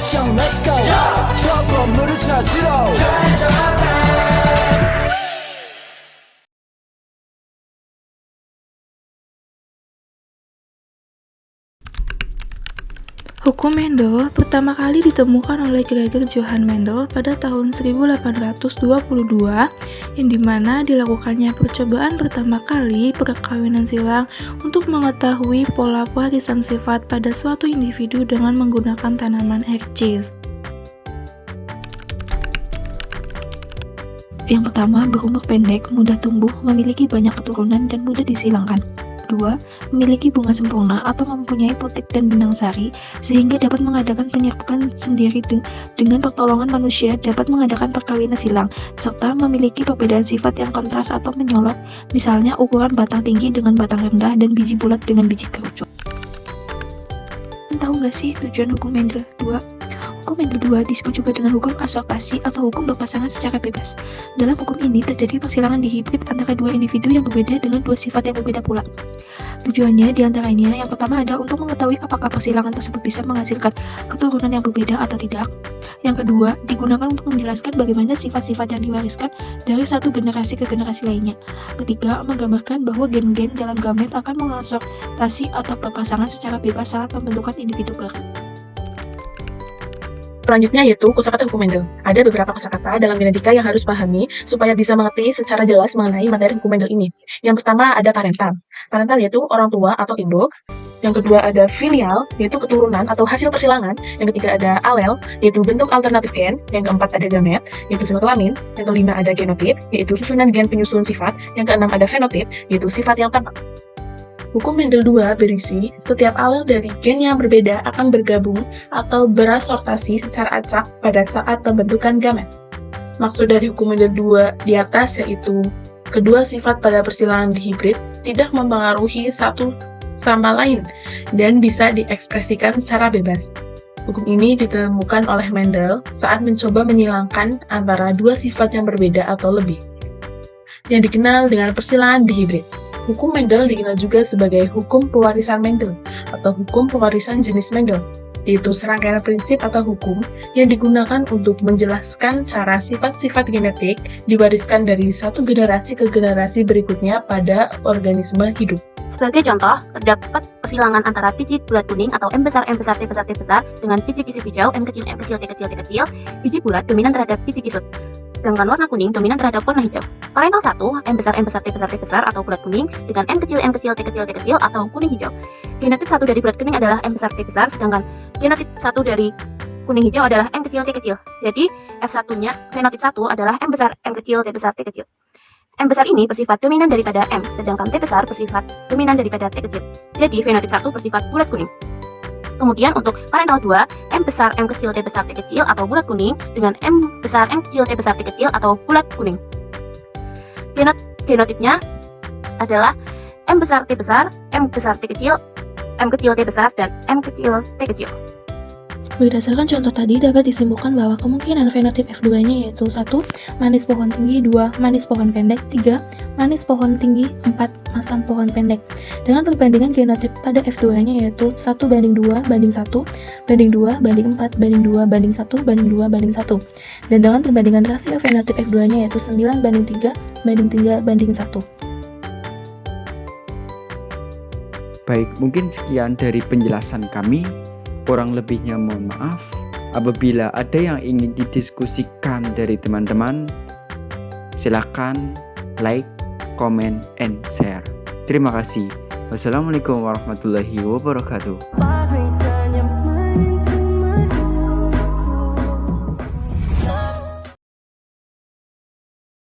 action let's go 저 건물을 찾으러 Hukum Mendel pertama kali ditemukan oleh Gregor Johann Mendel pada tahun 1822, yang dimana dilakukannya percobaan pertama kali perkawinan silang untuk mengetahui pola warisan sifat pada suatu individu dengan menggunakan tanaman Hercis. Yang pertama, berumur pendek, mudah tumbuh, memiliki banyak keturunan, dan mudah disilangkan. Kedua, memiliki bunga sempurna atau mempunyai putik dan benang sari, sehingga dapat mengadakan penyerbukan sendiri dengan pertolongan manusia, dapat mengadakan perkawinan silang, serta memiliki perbedaan sifat yang kontras atau menyolok, misalnya ukuran batang tinggi dengan batang rendah dan biji bulat dengan biji kerucut. Tahu nggak sih tujuan hukum Mendel 2? Hukum Mendel 2 disebut juga dengan hukum asortasi atau hukum berpasangan secara bebas. Dalam hukum ini terjadi persilangan dihibrid antara dua individu yang berbeda dengan dua sifat yang berbeda pula. Tujuannya diantaranya yang pertama ada untuk mengetahui apakah persilangan tersebut bisa menghasilkan keturunan yang berbeda atau tidak. Yang kedua, digunakan untuk menjelaskan bagaimana sifat-sifat yang diwariskan dari satu generasi ke generasi lainnya. Ketiga, menggambarkan bahwa gen-gen dalam gamet akan mengasortasi atau berpasangan secara bebas saat pembentukan individu baru. Selanjutnya yaitu kosakata hukum Mendel. Ada beberapa kosakata dalam genetika yang harus pahami supaya bisa mengerti secara jelas mengenai materi hukum Mendel ini. Yang pertama ada parental. Parental yaitu orang tua atau induk. Yang kedua ada filial, yaitu keturunan atau hasil persilangan. Yang ketiga ada alel, yaitu bentuk alternatif gen. Yang keempat ada gamet, yaitu sel kelamin. Yang kelima ada genotip, yaitu susunan gen penyusun sifat. Yang keenam ada fenotip, yaitu sifat yang tampak. Hukum Mendel 2 berisi setiap alel dari gen yang berbeda akan bergabung atau berasortasi secara acak pada saat pembentukan gamet. Maksud dari hukum Mendel 2 di atas yaitu kedua sifat pada persilangan dihibrid tidak mempengaruhi satu sama lain dan bisa diekspresikan secara bebas. Hukum ini ditemukan oleh Mendel saat mencoba menyilangkan antara dua sifat yang berbeda atau lebih, yang dikenal dengan persilangan dihibrid. Hukum Mendel dikenal juga sebagai hukum pewarisan Mendel atau hukum pewarisan jenis Mendel, yaitu serangkaian prinsip atau hukum yang digunakan untuk menjelaskan cara sifat-sifat genetik diwariskan dari satu generasi ke generasi berikutnya pada organisme hidup. Sebagai contoh, terdapat persilangan antara biji bulat kuning atau M besar, M besar, T besar, T besar dengan biji kisut hijau, M kecil, T kecil, T kecil, biji bulat dominan terhadap biji kisut. Sedangkan warna kuning dominan terhadap warna hijau. Parental 1, M besar, T besar, T besar atau bulat kuning dengan M kecil, T kecil atau kuning hijau. Genotip 1 dari bulat kuning adalah M besar, T besar, sedangkan genotip 1 dari kuning hijau adalah M kecil, T kecil. Jadi, F1-nya, fenotip 1 adalah M besar, T besar, T kecil. M besar ini bersifat dominan daripada M, sedangkan T besar bersifat dominan daripada T kecil. Jadi, fenotip 1 bersifat bulat kuning. Kemudian untuk parental 2, M besar, T besar, T kecil atau bulat kuning dengan M besar, T besar, T kecil atau bulat kuning. Genotipnya adalah M besar, T besar, M besar, T kecil, T besar, dan M kecil, T kecil. Berdasarkan contoh tadi dapat disimpulkan bahwa kemungkinan fenotip F2-nya yaitu 1. Manis pohon tinggi, 2. Manis pohon pendek, 3. Manis pohon tinggi, 4. Masam pohon pendek. Dengan perbandingan genotip pada F2-nya yaitu 1 banding 2 banding 1 banding 2 banding 4 banding 2 banding 1 banding 2 banding 1. Dan dengan perbandingan rasio fenotip F2-nya yaitu 9 banding 3 banding 3 banding 1. Baik, mungkin sekian dari penjelasan kami. Kurang lebihnya mohon maaf. Apabila ada yang ingin didiskusikan dari teman-teman, silakan like, comment, and share. Terima kasih. Wassalamualaikum warahmatullahi wabarakatuh.